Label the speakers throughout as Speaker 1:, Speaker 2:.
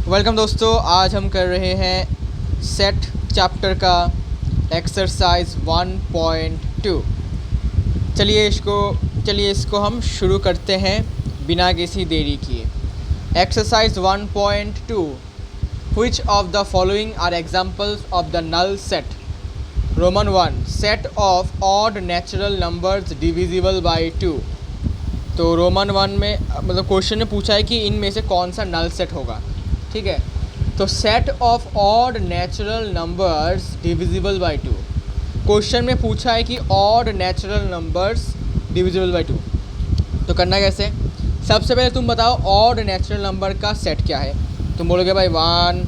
Speaker 1: Welcome दोस्तों, आज हम कर रहे हैं सेट चैप्टर का एक्सरसाइज 1.2। चलिए इसको हम शुरू करते हैं बिना किसी देरी किए। Exercise 1.2, which of the following are examples of the null set. Roman 1, set of odd natural numbers divisible by 2। तो रोमन 1 में मतलब क्वेश्चन में पूछा है कि इनमें से कौन सा नल सेट होगा। ठीक है, तो set of odd natural numbers divisible by 2। Question में पूछा है कि odd natural numbers divisible by 2। तो करना कैसे? सबसे पहले तुम बताओ ऑड नेचुरल नंबर का सेट क्या है। तुम बोलोगे भाई 1,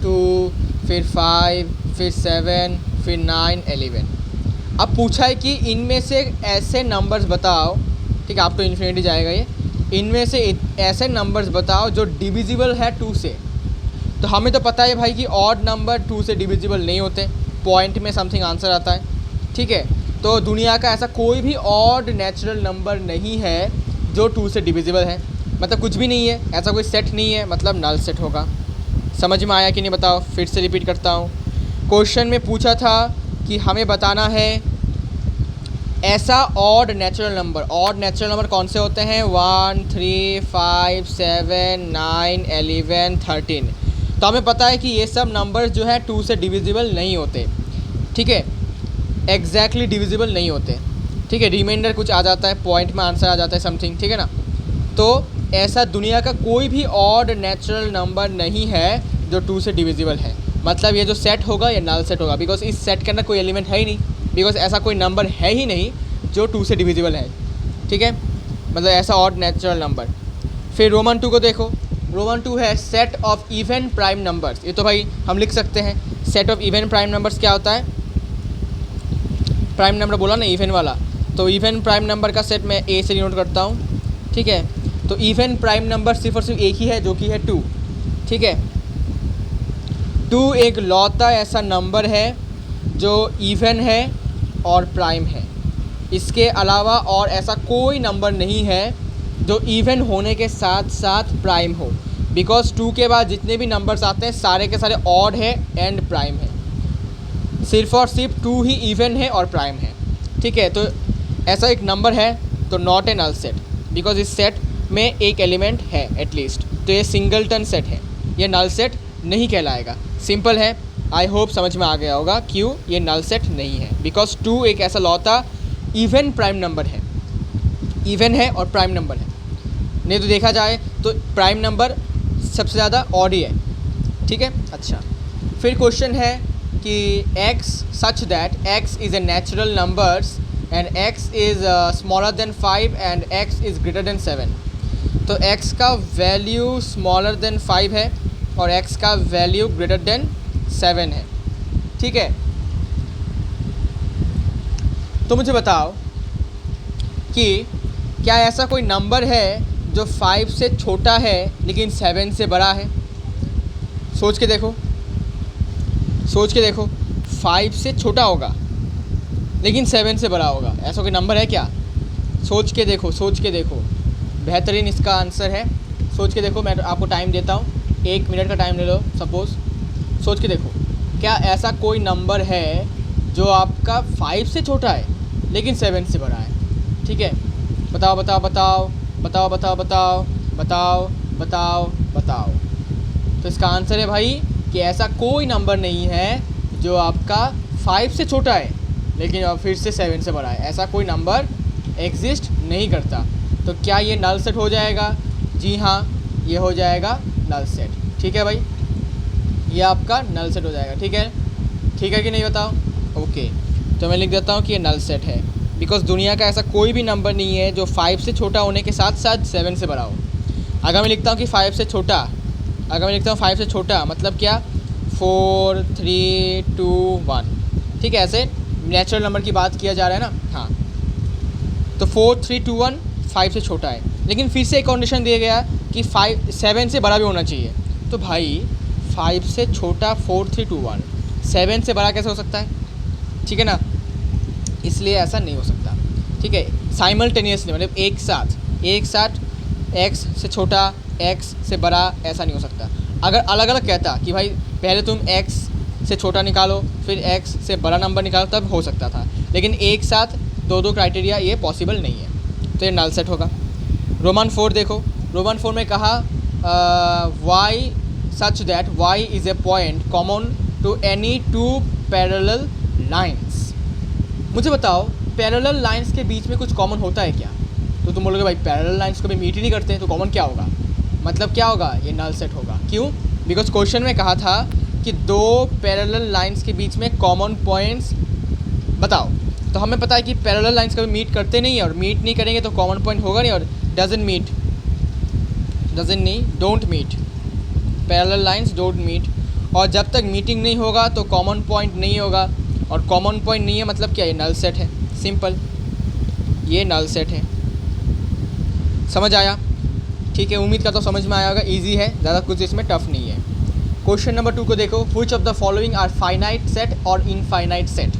Speaker 1: 2, फिर 5, फिर 7, फिर 9, 11। अब पूछा है कि इनमें से ऐसे नंबर्स बताओ, ठीक है, आप तो इन्फिनिटी जाएगा ये, इनमें से ऐसे नंबर्स बताओ जो डिविजिबल है 2 से। तो हमें तो पता है भाई कि ऑड नंबर 2 से डिविजिबल नहीं होते, पॉइंट में समथिंग आंसर आता है। ठीक है, तो दुनिया का ऐसा कोई भी ऑड नेचुरल नंबर नहीं है जो 2 से डिविजिबल है, मतलब कुछ भी नहीं है, ऐसा कोई सेट नहीं है, मतलब नल सेट होगा। समझ में आया कि नहीं बताओ? फिर से रिपीट करता हूँ। क्वेश्चन में पूछा था कि हमें बताना है ऐसा ऑड नेचुरल नंबर कौन से होते हैं? 1, 3, 5, 7, 9, 11, 13। तो हमें पता है कि ये सब नंबर्स जो है 2 से डिविजिबल नहीं होते। ठीक है, एग्जैक्टली डिविजिबल नहीं होते। ठीक है, रिमाइंडर कुछ आ जाता है, पॉइंट में आंसर आ जाता है समथिंग, ठीक है ना। तो ऐसा दुनिया का कोई भी ऑड नेचुरल नंबर नहीं है जो 2 से डिविजिबल है, मतलब ये जो सेट होगा ये नल सेट होगा, बिकॉज इस सेट के अंदर कोई एलिमेंट है ही नहीं, बिकॉज ऐसा कोई नंबर है ही नहीं जो 2 से डिविजिबल है। ठीक है, मतलब ऐसा ऑड नेचुरल नंबर। फिर रोमन 2 को देखो। रोमन 2 है set of even prime numbers. ये तो भाई हम लिख सकते हैं, set of even prime numbers क्या होता है? प्राइम नंबर बोला ना, इवन वाला। तो इवन प्राइम नंबर का सेट मैं ए से डिनोट करता हूँ। ठीक है, तो इवन प्राइम नंबर सिर्फ और सिर्फ एक ही है जो कि है 2। ठीक है, 2 एक लौता ऐसा नंबर है जो इवन है और प्राइम है। इसके अलावा और ऐसा कोई नंबर नहीं है जो इवन होने के साथ साथ प्राइम हो, बिकॉज 2 के बाद जितने भी नंबर्स आते हैं सारे के सारे ऑड है एंड प्राइम है। सिर्फ और सिर्फ 2 ही इवन है और प्राइम है। ठीक है, तो ऐसा एक नंबर है तो not a null set, because इस सेट में एक एलिमेंट है एटलीस्ट, तो ये सिंगलटन सेट है, ये नल सेट नहीं कहलाएगा। सिंपल है, आई होप समझ में आ गया होगा क्यों ये नल सेट नहीं है, बिकॉज 2 एक ऐसा लौता इवन प्राइम नंबर है, इवन है और प्राइम नंबर है। नहीं तो देखा जाए तो प्राइम नंबर सबसे ज़्यादा ऑड ही है। ठीक है, अच्छा, फिर क्वेश्चन है कि x such that x is a natural numbers and x is smaller than 5 and x is greater than 7। तो x का वैल्यू स्मॉलर देन 5 है और x का वैल्यू ग्रेटर देन 7 है। ठीक है, तो मुझे बताओ कि क्या ऐसा कोई नंबर है जो 5 से छोटा है लेकिन 7 से बड़ा है? सोच के देखो, 5 से छोटा होगा लेकिन 7 से बड़ा होगा, ऐसा कोई नंबर है क्या? सोच के देखो, बेहतरीन इसका आंसर है। सोच के देखो, मैं आपको टाइम देता हूँ, 1 मिनट का टाइम ले लो सपोज़। सोच के देखो, क्या ऐसा कोई नंबर है जो आपका 5 से छोटा है लेकिन 7 से बड़ा है? ठीक है, बताओ बताओ बताओ बताओ बताओ बताओ बताओ बताओ बताओ। तो इसका आंसर है भाई कि ऐसा कोई नंबर नहीं है जो आपका 5 से छोटा है लेकिन फिर से 7 से बड़ा है, ऐसा कोई नंबर एग्जिस्ट नहीं करता। तो क्या ये नल सेट हो जाएगा? जी हाँ, ये हो जाएगा नल सेट। ठीक है भाई, ये आपका नल सेट हो जाएगा। ठीक है कि नहीं बताओ? ओके, तो मैं लिख देता हूँ कि ये नल सेट है, बिकॉज दुनिया का ऐसा कोई भी नंबर नहीं है जो 5 से छोटा होने के साथ साथ 7 से बड़ा हो। अगर मैं लिखता हूँ कि 5 से छोटा, मतलब क्या? 4, 3, 2, 1। ठीक है, ऐसे नेचुरल नंबर की बात किया जा रहा है ना। हाँ, तो 4, 3, 2, 1 5 से छोटा है, लेकिन फिर से एक कंडीशन दिया गया कि 7 से बड़ा भी होना चाहिए। तो भाई 5 से छोटा 4, 3, 2, 1 7 से बड़ा कैसे हो सकता है? ठीक है ना, इसलिए ऐसा नहीं हो सकता। ठीक है, साइमल्टेनियसली मतलब एक साथ x से छोटा x से बड़ा ऐसा नहीं हो सकता। अगर अलग अलग कहता कि भाई पहले तुम x से छोटा निकालो फिर x से बड़ा नंबर निकालो तब हो सकता था, लेकिन एक साथ दो दो क्राइटेरिया ये पॉसिबल नहीं है, तो ये नल सेट होगा। रोमन 4 देखो, रोमन 4 में कहा y such that y is a point common to any two parallel lines. मुझे बताओ पैरेलल लाइन्स के बीच में कुछ कॉमन होता है क्या? तो तुम बोलोगे भाई पैरेलल लाइन्स कभी मीट ही नहीं करते, तो कॉमन क्या होगा? मतलब क्या होगा? ये नल सेट होगा। क्यों? बिकॉज क्वेश्चन में कहा था कि दो पैरेलल लाइन्स के बीच में कॉमन पॉइंट्स बताओ, तो हमें पता है कि पैरेलल लाइन्स कभी मीट करते नहीं है, और मीट नहीं करेंगे तो कॉमन पॉइंट होगा नहीं, और डजंट मीट, डजंट नहीं, don't meet, parallel lines don't meet. और जब तक मीटिंग नहीं होगा तो कॉमन पॉइंट नहीं होगा, और कॉमन पॉइंट नहीं है मतलब क्या? ये नल सेट है, सिंपल, ये नल सेट है। समझ आया? ठीक है, उम्मीद करता हूँ समझ में आया होगा, ईजी है, ज़्यादा कुछ इसमें टफ नहीं है। क्वेश्चन नंबर 2 को देखो, which of the following are finite set और infinite set?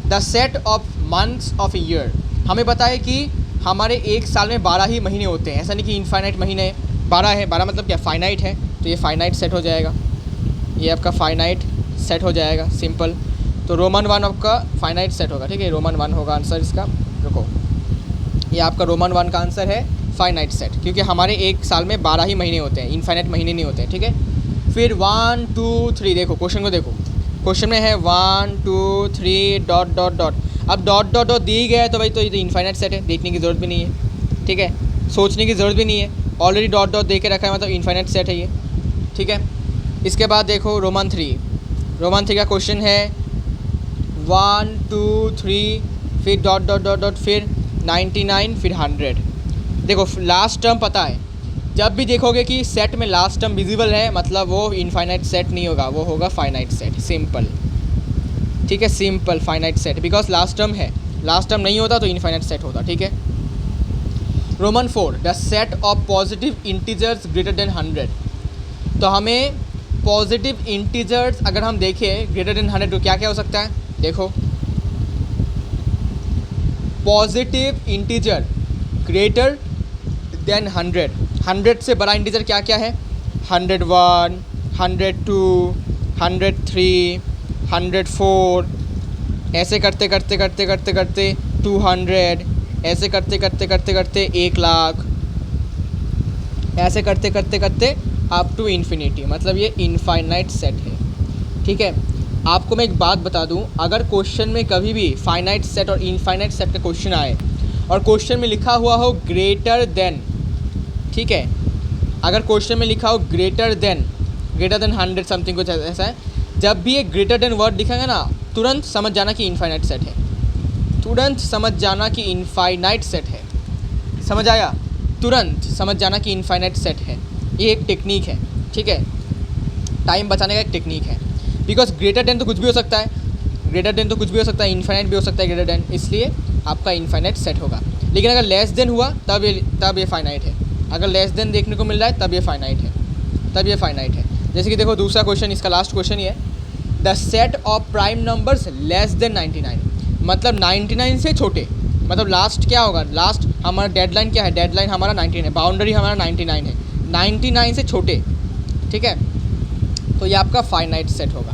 Speaker 1: The set of months of a year. हमें पता है कि हमारे एक साल में 12 ही महीने होते हैं, ऐसा नहीं कि इनफाइनाइट महीने 12 है, 12 मतलब क्या? फाइनाइट है, तो ये फाइनाइट सेट हो जाएगा, ये आपका फाइनाइट सेट हो जाएगा, सिंपल। तो रोमन 1 आपका फाइनाइट सेट होगा, ठीक है, रोमन 1 होगा आंसर इसका। रुको, ये आपका रोमन 1 का आंसर है फाइनाइट सेट, क्योंकि हमारे एक साल में 12 ही महीने होते हैं, इनफाइनाइट महीने नहीं होते हैं, ठीक है। फिर 1 2 3 देखो, क्वेश्चन को देखो, क्वेश्चन में है 1 2 3 डॉट डॉट डॉट। अब डॉट डॉट डॉट दी गया है तो भाई तो ये तो इनफाइनाइट सेट है, देखने की ज़रूरत भी नहीं है, ठीक है, सोचने की ज़रूरत भी नहीं है, ऑलरेडी डॉट डॉट दे के रखा है, मतलब इनफाइनाइट सेट है ये, ठीक है। इसके बाद देखो रोमन 3, रोमन 3 का क्वेश्चन है 1 2 3 फिर डॉट डॉट डॉट डॉट फिर 99 फिर 100। देखो लास्ट टर्म पता है, जब भी देखोगे कि सेट में लास्ट टर्म विजिबल है मतलब वो इनफाइनाइट सेट नहीं होगा, वो होगा फाइनाइट सेट, सिंपल, ठीक है, simple finite set, because last term है, लास्ट टर्म नहीं होता तो इनफाइनाइट सेट होता, ठीक है। Roman 4, the set of positive integers greater than 100। तो हमें पॉजिटिव इंटीजर्स अगर हम देखें ग्रेटर देन 100 तो क्या क्या हो सकता है? देखो पॉजिटिव इंटीजर ग्रेटर देन 100, 100 से बड़ा इंटीजर क्या क्या है? 101 102 103 104, ऐसे करते करते करते करते करते 200, ऐसे करते करते करते करते 1,00,000, ऐसे करते करते करते अप टू इन्फिनिटी, मतलब ये इनफाइनाइट सेट है, ठीक है। आपको मैं एक बात बता दूं, अगर क्वेश्चन में कभी भी फाइनाइट सेट और इनफाइनाइट सेट का क्वेश्चन आए और क्वेश्चन में लिखा हुआ हो ग्रेटर देन, ठीक है, अगर क्वेश्चन में लिखा हो ग्रेटर देन 100 समथिंग कुछ ऐसा है, जब भी एक ग्रेटर देन वर्ड दिखेगा ना तुरंत समझ जाना कि इनफाइनाइट सेट है, तुरंत समझ जाना कि इनफाइनाइट सेट है, समझ आया? तुरंत समझ जाना कि इनफाइनाइट सेट है, ये एक टेक्निक है, ठीक है, टाइम बचाने का एक टेक्निक है, बिकॉज ग्रेटर देन तो कुछ भी हो सकता है, ग्रेटर देन तो कुछ भी हो सकता है, इनफाइनाइट भी हो सकता है ग्रेटर देन, इसलिए आपका इनफाइनाइट सेट होगा। लेकिन अगर लेस देन हुआ तब ये फाइनाइट है, अगर लेस देन देखने को मिल रहा है तब ये फाइनाइट है, तब ये फाइनाइट है। जैसे कि देखो दूसरा क्वेश्चन, इसका लास्ट क्वेश्चन ये है, the set of prime numbers less than 99, मतलब 99 से छोटे, मतलब लास्ट क्या होगा? लास्ट हमारा डेडलाइन क्या है? डेडलाइन हमारा 19 है, बाउंड्री हमारा 99 है, 99 से छोटे, ठीक है, तो ये आपका फाइनाइट सेट होगा,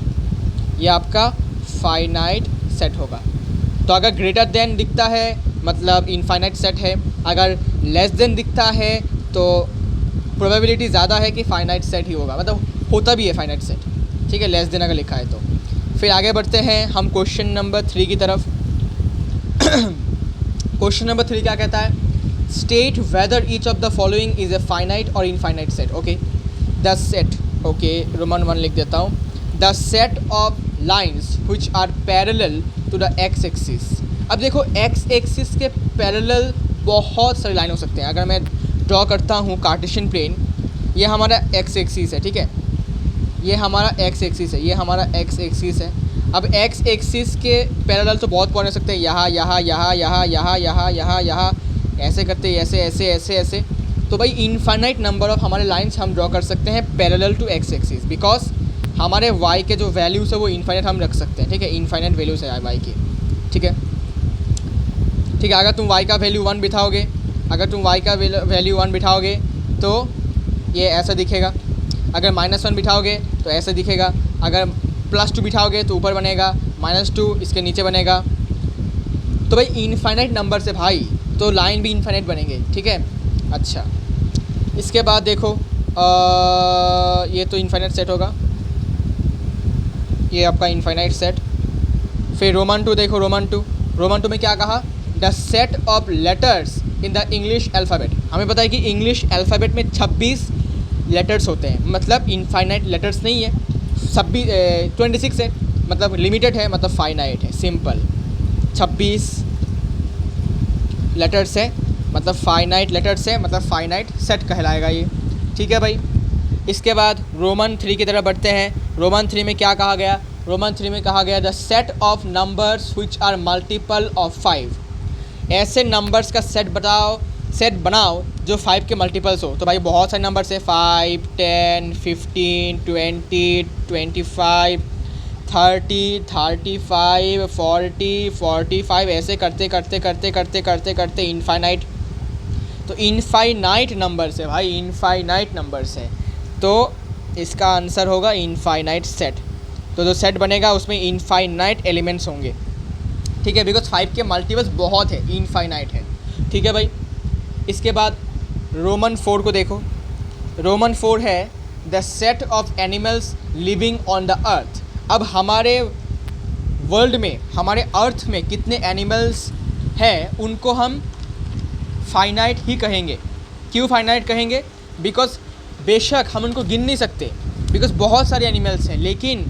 Speaker 1: ये आपका फाइनाइट सेट होगा। तो अगर ग्रेटर देन दिखता है मतलब इनफाइनाइट सेट है, अगर लेस देन दिखता है तो प्रोबेबिलिटी ज़्यादा है कि फाइनाइट सेट ही होगा, मतलब होता भी है फाइनाइट सेट, ठीक है, लेस देन अगर लिखा है तो। फिर आगे बढ़ते हैं हम क्वेश्चन नंबर 3 की तरफ। क्वेश्चन नंबर 3 क्या कहता है? State whether each of the following is a finite और infinite set. Okay, the set, okay roman 1 लिख देता हूँ, the set of lines which are parallel to the X axis. अब देखो एक्स एक्सिस के पैरेलल बहुत सारी लाइन हो सकते हैं। अगर मैं ड्रॉ करता हूँ कार्टेशियन प्लेन, ये हमारा एक्स एक्सिस है, ठीक है, ये हमारा एक्स एक्सिस है, ये हमारा एक्स एक्सिस है। अब एक्स एक्सिस के पैरेलल तो बहुत पॉइंट हो सकते हैं, यहाँ यहाँ यहाँ यहाँ यहाँ यहाँ यहाँ यहाँ, ऐसे करते ऐसे ऐसे ऐसे ऐसे। तो भाई इनफाइनाइट नंबर ऑफ हमारे लाइंस हम ड्रॉ कर सकते हैं parallel to x axis, because हमारे वाई के जो वैल्यूज़ है वो इनफाइनाइट हम रख सकते हैं, ठीक है, इनफाइनाइट वैल्यूज़ है वाई की, ठीक है, ठीक है। अगर तुम वाई का वैल्यू 1 बिठाओगे, अगर तुम वाई का वैल्यू 1 बिठाओगे तो ये ऐसा दिखेगा। अगर -1 बिठाओगे तो ऐसे दिखेगा, अगर +2 बिठाओगे तो ऊपर बनेगा, -2 इसके नीचे बनेगा। तो भाई इनफाइनाइट नंबर से भाई तो लाइन भी इनफाइनाइट बनेंगे, ठीक है। अच्छा, इसके बाद देखो ये तो इनफाइनाइट सेट होगा, ये आपका इनफाइनाइट सेट। फिर रोमन 2 देखो, रोमन टू में क्या कहा, the set of letters in the English alphabet. हमें पता है कि इंग्लिश अल्फ़ाबेट में 26 लेटर्स होते हैं, मतलब इनफाइनाइट लेटर्स नहीं है, 26 है, मतलब लिमिटेड है, मतलब फाइनाइट है, सिंपल। 26 लेटर्स है, मतलब फाइनाइट लेटर्स है, मतलब फाइनाइट सेट कहलाएगा ये, ठीक है भाई। इसके बाद रोमन 3 की तरफ बढ़ते हैं। रोमन 3 में क्या कहा गया, रोमन 3 में कहा गया the set of numbers which are multiple of 5। ऐसे नंबर्स का सेट बनाओ जो 5 के मल्टीपल्स हो। तो भाई बहुत सारे नंबर्स है, 5, 10, 15, 20, 25, 30, 35, 40, 45, ऐसे करते इनफाइनाइट। तो इनफाइनाइट नंबर्स है भाई, इनफाइनाइट नंबर्स है, तो इसका आंसर होगा इनफाइनाइट सेट। तो जो सेट बनेगा उसमें इनफाइनाइट एलिमेंट्स होंगे, ठीक है, बिकॉज 5 के मल्टीपल्स बहुत है, इनफाइनाइट है, ठीक है भाई। इसके बाद रोमन 4 को देखो। रोमन 4 है the set of animals living on the earth. अब हमारे वर्ल्ड में, हमारे अर्थ में कितने एनिमल्स हैं उनको हम फाइनाइट ही कहेंगे। क्यों फाइनाइट कहेंगे, बिकॉज बेशक हम उनको गिन नहीं सकते, बिकॉज बहुत सारे एनिमल्स हैं, लेकिन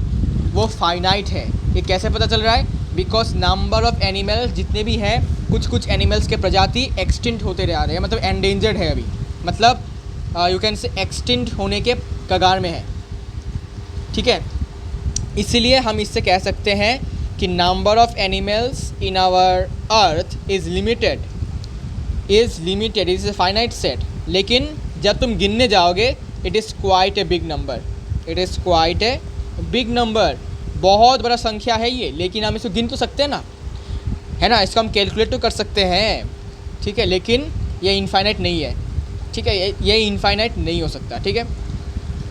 Speaker 1: वो फाइनाइट है। ये कैसे पता चल रहा है, बिकॉज नंबर ऑफ एनिमल्स जितने भी हैं, कुछ एनिमल्स के प्रजाति एक्सटिंक्ट होते जा रहे हैं, मतलब एंडेंजर्ड है अभी, मतलब यू कैन से एक्सटिंक्ट होने के कगार में है, ठीक है। इसीलिए हम इससे कह सकते हैं कि number of animals in our earth is limited, is a finite set. लेकिन जब तुम गिनने जाओगे, it is quite a big number, it is quite a big number, बहुत बड़ा संख्या है ये, लेकिन हम इसको गिन तो सकते हैं ना, है ना, इसको हम कैलकुलेट तो कर सकते हैं, ठीक है, लेकिन ये इनफाइनाइट नहीं है, ठीक है, ये इनफाइनाइट नहीं हो सकता, ठीक है,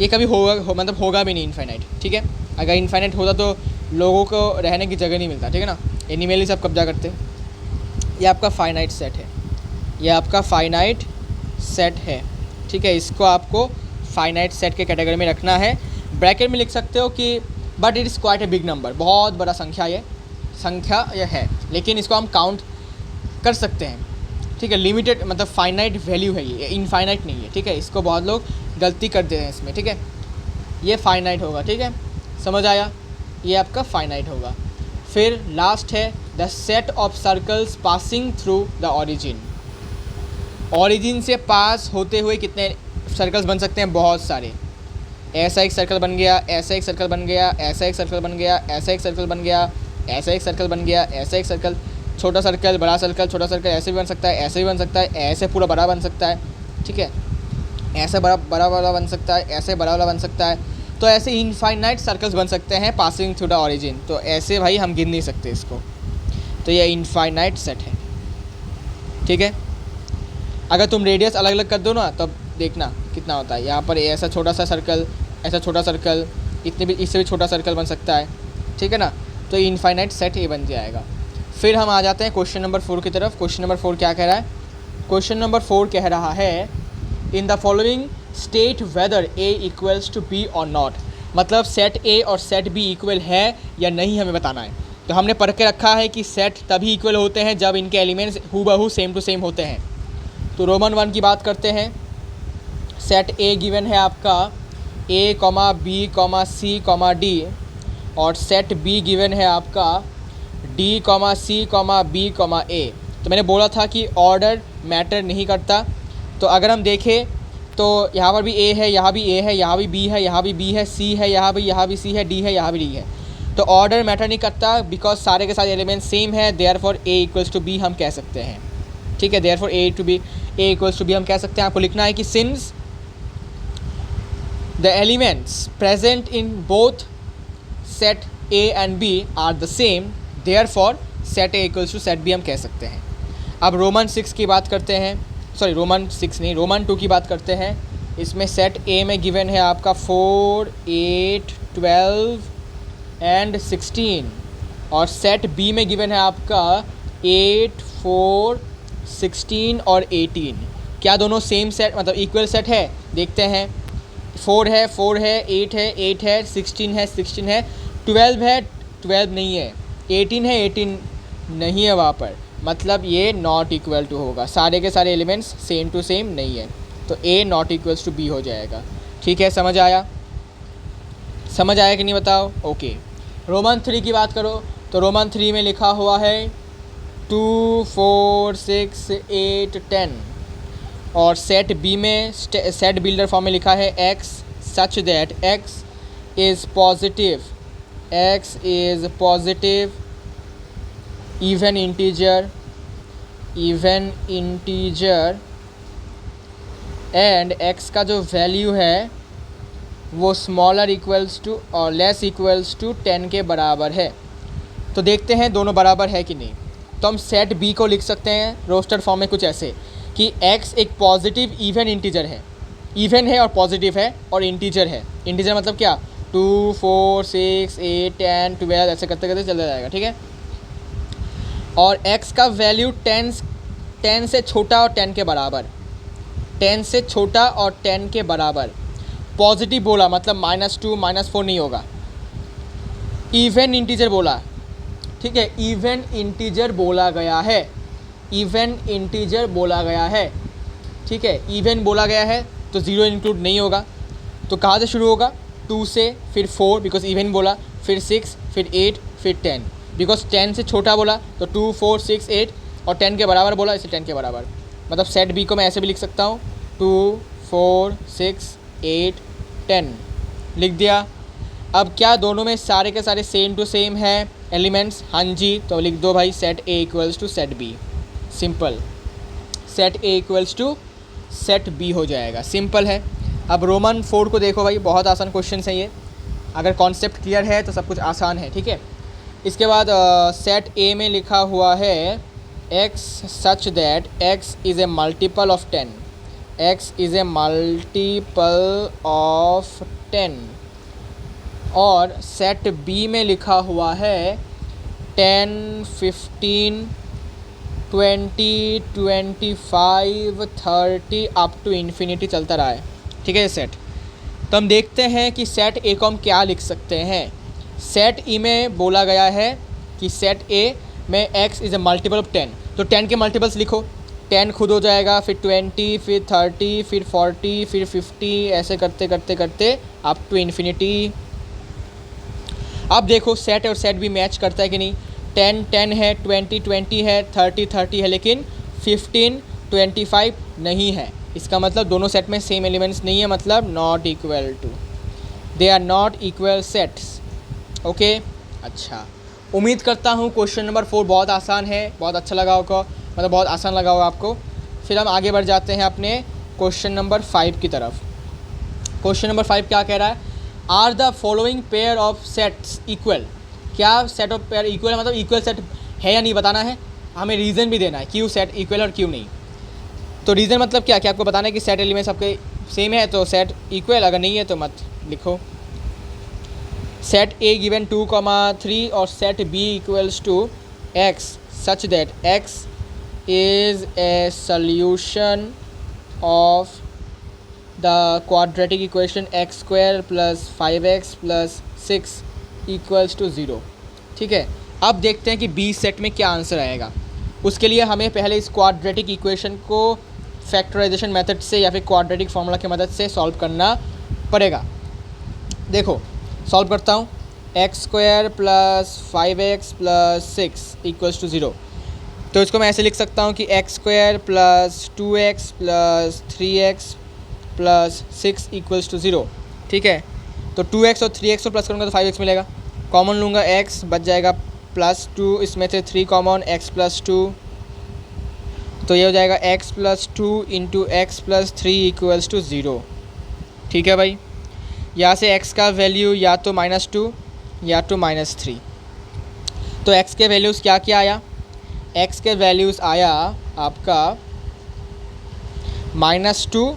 Speaker 1: ये कभी मतलब होगा भी नहीं इनफाइनाइट, ठीक है। अगर इनफाइनाइट होता तो लोगों को रहने की जगह नहीं मिलता, ठीक है ना, एनिमल ही सब कब्जा करते। ये आपका फाइनाइट सेट है, ये आपका फाइनाइट सेट है, ठीक है, इसको आपको फाइनाइट सेट के कैटेगरी में रखना है। ब्रैकेट में लिख सकते हो कि but it is quite a big number, बहुत बड़ा संख्या ये है, लेकिन इसको हम काउंट कर सकते हैं, ठीक है। लिमिटेड मतलब फाइनाइट वैल्यू है ये इनफाइनाइट नहीं है, ठीक है। इसको बहुत लोग गलती कर देते हैं इसमें, ठीक है। ये फाइनाइट होगा, ठीक है, समझ आया, ये आपका फाइनाइट होगा। फिर लास्ट है the set of circles passing through the origin. Origin से पास होते हुए कितने सर्कल्स बन सकते हैं, बहुत सारे। ऐसा एक सर्कल बन गया, ऐसा एक सर्कल बन गया, ऐसा एक सर्कल बन गया, ऐसा एक सर्कल बन गया, ऐसा एक सर्कल बन गया, ऐसा एक सर्कल, छोटा सर्कल, बड़ा सर्कल, छोटा सर्कल, ऐसे भी बन सकता है, ऐसे भी बन सकता है, ऐसे पूरा बड़ा बन सकता है, ठीक है, ऐसे बड़ा वाला बन सकता है, ऐसे बड़ा वाला बन सकता है। तो ऐसे इनफाइनाइट सर्कल्स बन सकते हैं पासिंग थ्रू द ऑरिजिन। तो ऐसे भाई हम गिन नहीं सकते इसको, तो ये इनफाइनाइट सेट है, ठीक है। अगर तुम रेडियस अलग अलग कर दो ना, तब देखना कितना होता है। यहाँ पर ऐसा छोटा सा सर्कल, ऐसा छोटा सर्कल, इससे भी छोटा सर्कल बन सकता है, ठीक है ना। तो इनफाइनाइट सेट ये बन जाएगा। फिर हम आ जाते हैं क्वेश्चन नंबर 4 की तरफ। क्वेश्चन नंबर 4 क्या कह रहा है, क्वेश्चन नंबर 4 कह रहा है in the following state whether A equals to B और नॉट। मतलब सेट ए और सेट बी इक्वल है या नहीं हमें बताना है। तो हमने पढ़ के रखा है कि सेट तभी इक्वल होते हैं जब इनके एलिमेंट्स हूबहू सेम टू सेम होते हैं। तो रोमन 1 की बात करते हैं। सेट ए गिवन है आपका ए comma B comma C comma D, और सेट बी गिवन है आपका D comma C comma B comma ए। तो मैंने बोला था कि ऑर्डर मैटर नहीं करता। तो अगर हम देखें तो यहाँ पर भी ए है, यहाँ भी ए है, यहाँ भी बी है, यहाँ भी बी है, सी है, यहाँ भी सी है, डी है, यहाँ भी डी है। तो ऑर्डर मैटर नहीं करता बिकॉज सारे के सारे एलिमेंट सेम है, therefore A equals to B हम कह सकते हैं, ठीक है। Therefore A equals to B हम कह सकते हैं। आपको लिखना है कि since the elements present in both set A and B are the same, therefore set A equals to set B हम कह सकते हैं। अब रोमन 6 की बात करते हैं, सॉरी रोमन 6 नहीं, रोमन 2 की बात करते हैं। इसमें सेट ए में गिवन है आपका 4, 8, 12 एंड 16 और सेट बी में गिवन है आपका 8, 4, 16 और 18। क्या दोनों सेम सेट मतलब इक्वल सेट है? देखते हैं। 4 है 4 है, 8 है 8 है, 16 है 16 है, 12 है 12 नहीं है, 18 है 18 नहीं है वहाँ पर, मतलब ये नॉट इक्वल टू होगा। सारे के सारे एलिमेंट्स सेम टू सेम नहीं है, तो ए नॉट इक्वल्स टू बी हो जाएगा। ठीक है, समझ आया? समझ आया कि नहीं बताओ? ओके। रोमन 3 की बात करो तो रोमन 3 में लिखा हुआ है 2, 4, 6, 8, 10 और सेट बी में सेट बिल्डर फॉर्म में लिखा है x such that x is positive even integer and x का जो वैल्यू है वो स्मॉलर इक्वल्स टू और लेस इक्वल्स टू 10 के बराबर है। तो देखते हैं दोनों बराबर है कि नहीं। तो हम सेट बी को लिख सकते हैं रोस्टर फॉर्म में कुछ ऐसे कि x एक पॉजिटिव इवन इंटीजर है, इवन है और पॉजिटिव है और इंटीजर है। इंटीजर मतलब क्या? 2, 4, 6, 8, 10, 12 ऐसे करते करते चलता जाएगा। ठीक है, और x का वैल्यू 10 से छोटा और 10 के बराबर, 10 से छोटा और 10 के बराबर। पॉजिटिव बोला मतलब -2, -4 नहीं होगा। इवन इंटीजर बोला, ठीक है, इवन इंटीजर बोला गया है, इवन इंटीजर बोला गया है। ठीक है, इवन बोला गया है तो ज़ीरो इंक्लूड नहीं होगा। तो कहाँ से शुरू होगा? 2 से, फिर 4 बिकॉज इवन बोला, फिर 6, फिर 8, फिर 10 बिकॉज 10 से छोटा बोला, तो 2, 4, 6, 8 और 10 के बराबर बोला, इसे 10 के बराबर। मतलब सेट बी को मैं ऐसे भी लिख सकता हूँ 2, 4, 6, 8, 10 लिख दिया। अब क्या दोनों में सारे के सारे सेम टू सेम है एलिमेंट्स? हाँ जी, तो लिख दो भाई set A equals to set B. Simple, set A equals to set B हो जाएगा, सिंपल है। अब रोमन 4 को देखो भाई, बहुत आसान क्वेश्चन है ये। अगर कॉन्सेप्ट क्लियर है तो सब कुछ आसान है। ठीक है, इसके बाद सेट ए में लिखा हुआ है x such that x is A multiple of 10, x is A multiple of 10 और सेट बी में लिखा हुआ है 10, 15, 20, 25, 30 अप टू इन्फिनिटी चलता रहा है। ठीक है सेट। तो हम देखते हैं कि सेट ए को हम क्या लिख सकते हैं। सेट ई में बोला गया है कि सेट ए में x is A multiple of 10, तो 10 के मल्टीपल्स लिखो। 10 खुद हो जाएगा, फिर 20, फिर 30, फिर 40, फिर 50 ऐसे करते करते करते अप टू इन्फिनिटी। अब देखो सेट और सेट भी मैच करता है कि नहीं। 10, 10 है, 20, 20 है, 30, 30 है, लेकिन 15, 25 नहीं है। इसका मतलब दोनों सेट में सेम एलिमेंट्स नहीं है, मतलब not equal to, they are not equal sets. Okay, अच्छा, उम्मीद करता हूँ क्वेश्चन नंबर 4 बहुत आसान है, बहुत अच्छा लगा होगा, मतलब बहुत आसान लगा होगा आपको। फिर हम आगे बढ़ जाते हैं अपने क्वेश्चन नंबर 5 की तरफ। क्वेश्चन नंबर 5 क्या कह रहा है? Are the following pair of sets equal. क्या सेट ऑफ पेयर इक्वल है, मतलब इक्वल सेट है या नहीं बताना है, हमें रीज़न भी देना है क्यों सेट इक्वल और क्यों नहीं। तो रीज़न मतलब क्या क्या आपको बताना है कि सेट एलिमेंट्स आपके सेम है तो सेट इक्वल, अगर नहीं है तो मत लिखो। सेट ए गिवन 2, 3 और set B equals to x such that x is a solution of the quadratic equation x² + 5x + 6 equals to 0। ठीक है, अब देखते हैं कि बी सेट में क्या आंसर आएगा। उसके लिए हमें पहले इस क्वाड्रेटिक इक्वेशन को फैक्टराइजेशन मेथड से या फिर क्वाड्रेटिक फार्मूला की मदद से सॉल्व करना पड़ेगा। देखो सॉल्व करता हूँ। x² + 5x + 6 equals to 0। तो इसको मैं ऐसे लिख सकता हूँ कि x² + 2x + 3x + 6 equals to 0। ठीक है, तो 2x और 3x को प्लस करूँगा तो 5x मिलेगा। कॉमन लूँगा x, बच जाएगा +2, इसमें से 3 कॉमन, x + 2, तो ये हो जाएगा x + 2 × x + 3 इक्वल्स टू 0। ठीक है भाई, यहाँ से x का वैल्यू या तो -2 या तो -3। तो x के वैल्यूज़ क्या क्या आया? x के वैल्यूज़ आया आपका -2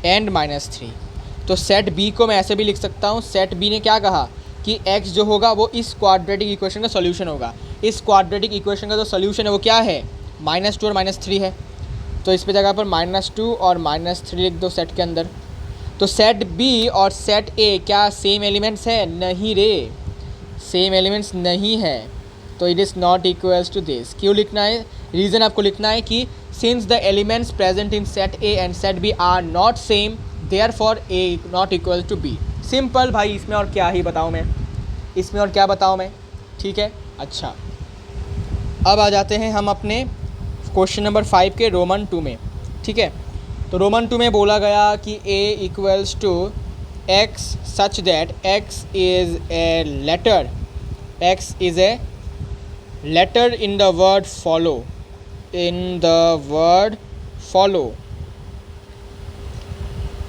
Speaker 1: एंड -3। तो सेट बी को मैं ऐसे भी लिख सकता हूँ, सेट बी ने क्या कहा कि x जो होगा वो इस क्वाड्रेटिक इक्वेशन का सॉल्यूशन होगा। इस क्वाड्रेटिक इक्वेशन का जो सॉल्यूशन है वो क्या है, -2 और -3 है। तो इस पे जगह पर -2 और -3 लिख दो सेट के अंदर। तो सेट बी और सेट ए क्या सेम एलिमेंट्स है? नहीं रे, सेम एलिमेंट्स नहीं है। तो it is not equals to this. क्यों लिखना है? रीज़न आपको लिखना है कि since the elements present in set A and set B are not same, therefore A not equal to B. Simple भाई, इसमें और क्या ही बताऊँ मैं, इसमें और क्या बताऊँ मैं। ठीक है, अच्छा अब आ जाते हैं हम अपने क्वेश्चन नंबर 5 के रोमन 2 में। ठीक है, तो रोमन 2 में बोला गया कि a equals to x such that x is a letter, x is a letter in the word follow, in the word follow.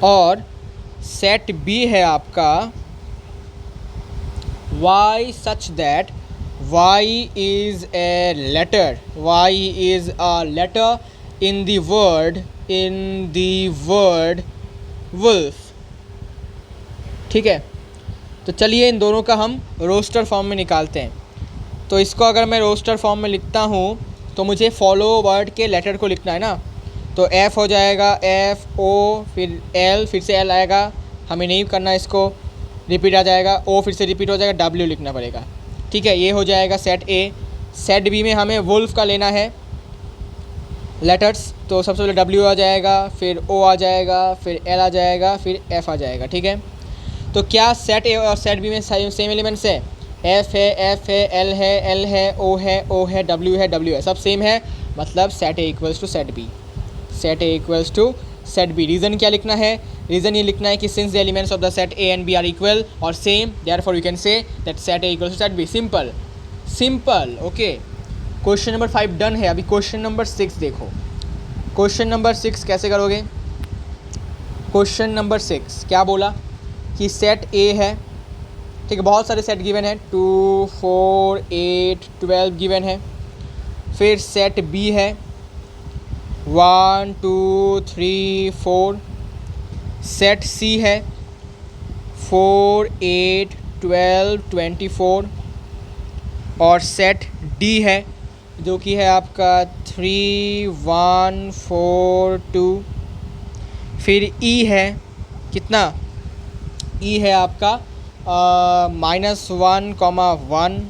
Speaker 1: और सेट b है आपका y such that y is a letter, y is a letter in the word wolf। ठीक है, तो चलिए इन दोनों का हम रोस्टर फॉर्म में निकालते हैं। तो इसको अगर मैं रोस्टर फॉर्म में लिखता हूँ तो मुझे फॉलो वर्ड के लेटर को लिखना है ना। तो F हो जाएगा, F O फिर L, फिर से L आएगा, हमें नहीं करना इसको, रिपीट आ जाएगा, O फिर से रिपीट हो जाएगा, W लिखना पड़ेगा। ठीक है, ये हो जाएगा सेट A। सेट B में हमें वुल्फ का लेना है लेटर्स, तो सबसे पहले W आ जाएगा, फिर O आ जाएगा, फिर L आ जाएगा, फिर F आ जाएगा। ठीक है, तो क्या सेट A और सेट B में सेम एलिमेंट्स है? F है, L है, O है, W है, सब सेम है, मतलब set A equals to set B, set A equals to set B। Reason क्या लिखना है? रीज़न ये लिखना है कि since the elements of the set A and B are equal और same, therefore we can say that set A equals to set B। Simple simple, okay. Question number 5 done है। अभी क्वेश्चन नंबर 6 देखो। Question number 6 कैसे करोगे? Question number 6 क्या बोला कि set A है, ठीक है, बहुत सारे सेट गिवन है, 2 4 8 12 गिवन है। फिर सेट B है 1 2 3 4। सेट C है 4 8 12 24। और सेट D है जो कि है आपका 3 1 4 2। फिर E है कितना? E है आपका -1, 1।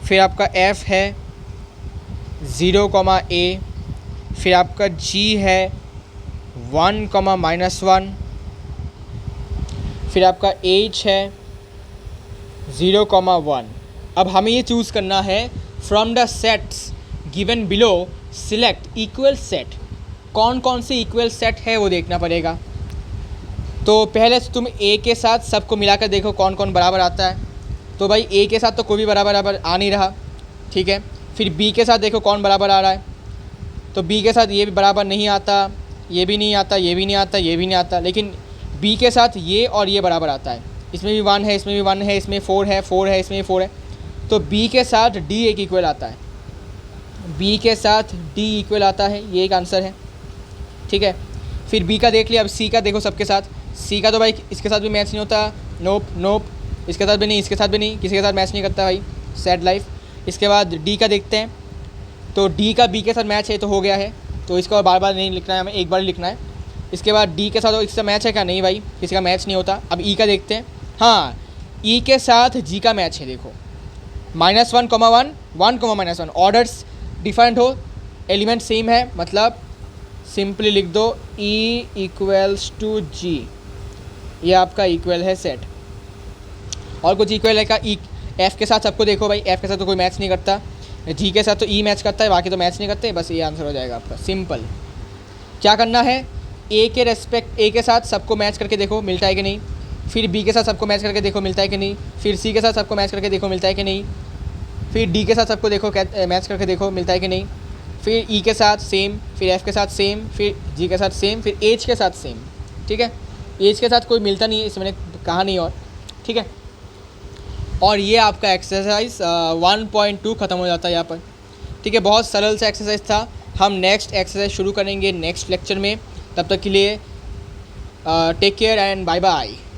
Speaker 1: फिर आपका F है 0, A। फिर आपका G है 1, -1। फिर आपका H है 0, 1। अब हमें ये चूज़ करना है from the sets given below select equal set. कौन कौन से इक्वल सेट है वो देखना पड़ेगा। तो पहले तुम A के साथ सबको मिलाकर देखो कौन कौन बराबर आता है। तो भाई A के साथ तो कोई भी बराबर आ नहीं रहा, ठीक है। फिर B के साथ देखो कौन बराबर आ रहा है। तो B के साथ ये भी बराबर नहीं आता, ये भी नहीं आता, ये भी नहीं आता, ये भी नहीं आता। लेकिन B के साथ ये और ये बराबर आता है। इसमें भी 1 है, इसमें भी 1 है, इसमें 4 है, 4 है, इसमें भी 4 है। तो B के साथ D एक इक्वल आता है, B के साथ D इक्वल आता है, ये एक आंसर है, ठीक है। फिर B का देख लिया। अब C का देखो सबके साथ। C का तो भाई इसके साथ भी मैच नहीं होता, नोप नोप, इसके साथ भी नहीं, इसके साथ भी नहीं, किसी के साथ मैच नहीं करता भाई, सैड लाइफ। इसके बाद D का देखते हैं। तो D का B के साथ मैच है तो हो गया है, तो इसको बार बार नहीं लिखना है, हमें एक बार ही लिखना है। इसके बाद D के साथ इसका मैच है क्या? नहीं भाई, किसी का मैच नहीं होता। अब E का देखते हैं। हाँ, E के साथ G का मैच है, देखो -1, 1, 1, -1। ऑर्डर्स डिफरेंट हो, एलिमेंट सेम है, मतलब सिंपली लिख दो E इक्वल्स टू G। ये आपका इक्वल है सेट। और कुछ इक्वल है क्या? F के साथ सबको देखो भाई, F के साथ तो कोई मैच नहीं करता, G के साथ तो E मैच करता है, बाकी तो मैच नहीं करते। बस ये आंसर हो जाएगा आपका, सिंपल। क्या करना है? A के रेस्पेक्ट A के साथ सबको मैच करके देखो मिलता है कि नहीं। फिर B के साथ सबको मैच करके देखो मिलता है कि नहीं। फिर C के साथ सबको मैच करके देखो मिलता है कि नहीं। फिर D के साथ सबको देखो मैच करके देखो मिलता है कि नहीं। फिर E के साथ सेम, फिर F के साथ सेम, फिर G के साथ सेम, फिर H के साथ सेम, ठीक है। H के साथ कोई मिलता नहीं है, इसमें मैंने कहा नहीं, और ठीक है। और ये आपका एक्सरसाइज 1.2 ख़त्म हो जाता है यहाँ पर, ठीक है। बहुत सरल सा एक्सरसाइज था। हम नेक्स्ट एक्सरसाइज शुरू करेंगे नेक्स्ट लेक्चर में। तब तक के लिए Take care and bye bye.